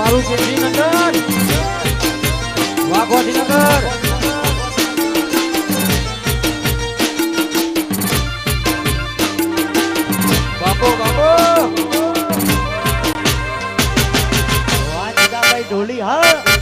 મારું કેન્દ્રી નગર વાઘોજી નગર બાપો બાપો ભાઈ ઢોલી હા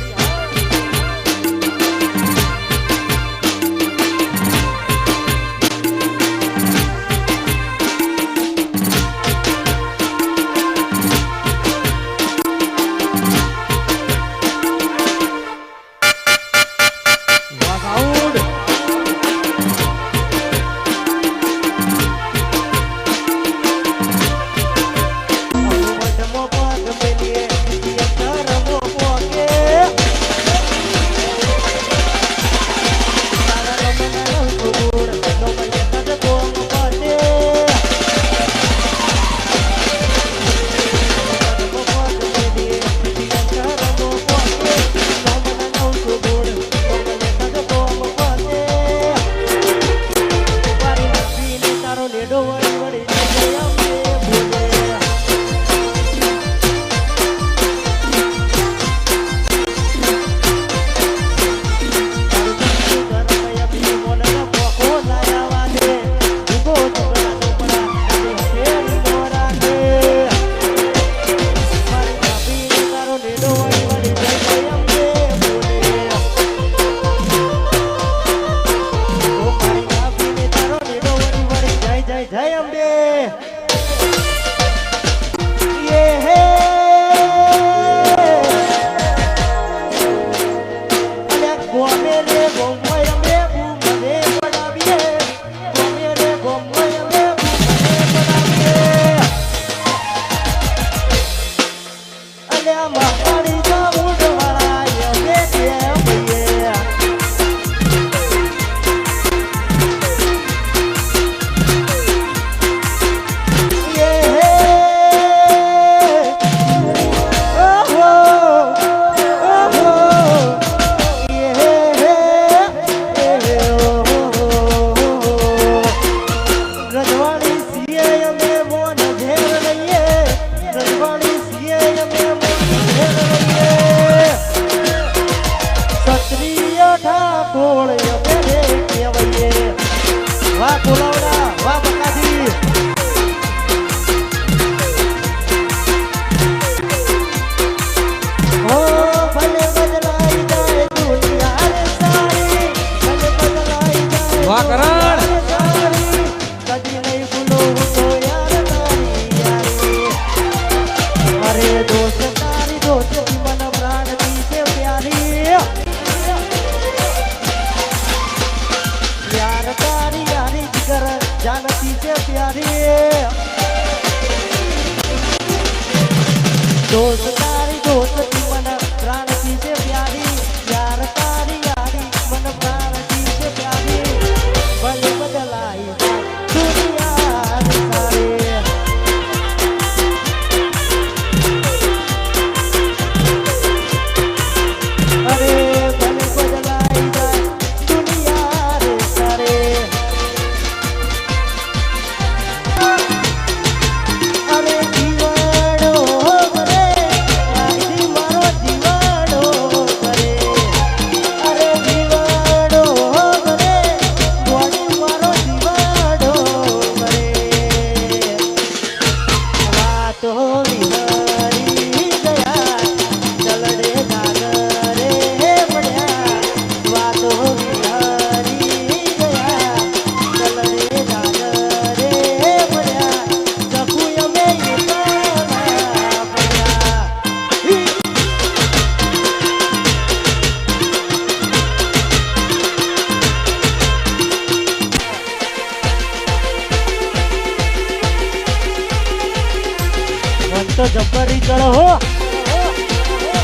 તો જબ્બરી ચડો હો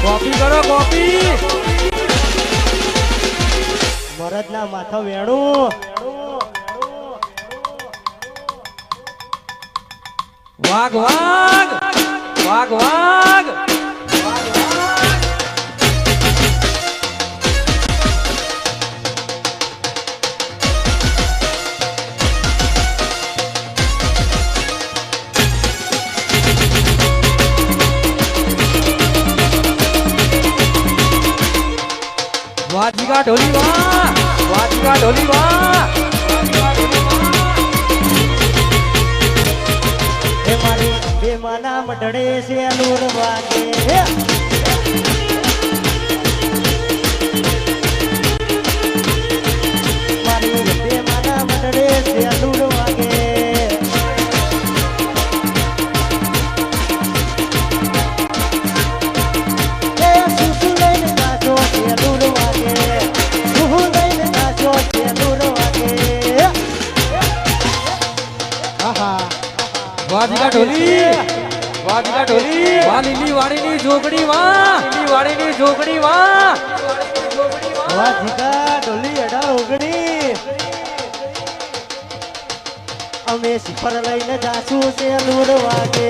કોપી કરો કોપી મરદ ના માથા વેણું વાઘ વાઘ વાઘ વાઘ જીગા ઢોલી વાહ જીગા ઢોલી વાહ એ મારી બે માના મઢડે છે લૂર વાગે મારી બે માના મઢડે છે લૂર વાગે એ સુસુ લઈને નાચો છે લૂર વાગે સુહુ લઈને નાચો છે લૂર વાગે આહા વાહ જીગા ઢોલી વાહ લીલી વાડીની જોગણી વાહ લીલી વાડીની જોગણી વાહ વાહ જીગા ઢોલી અડા ઓગણી અમે સિફર લઈને જાસુ છે લૂર વાગે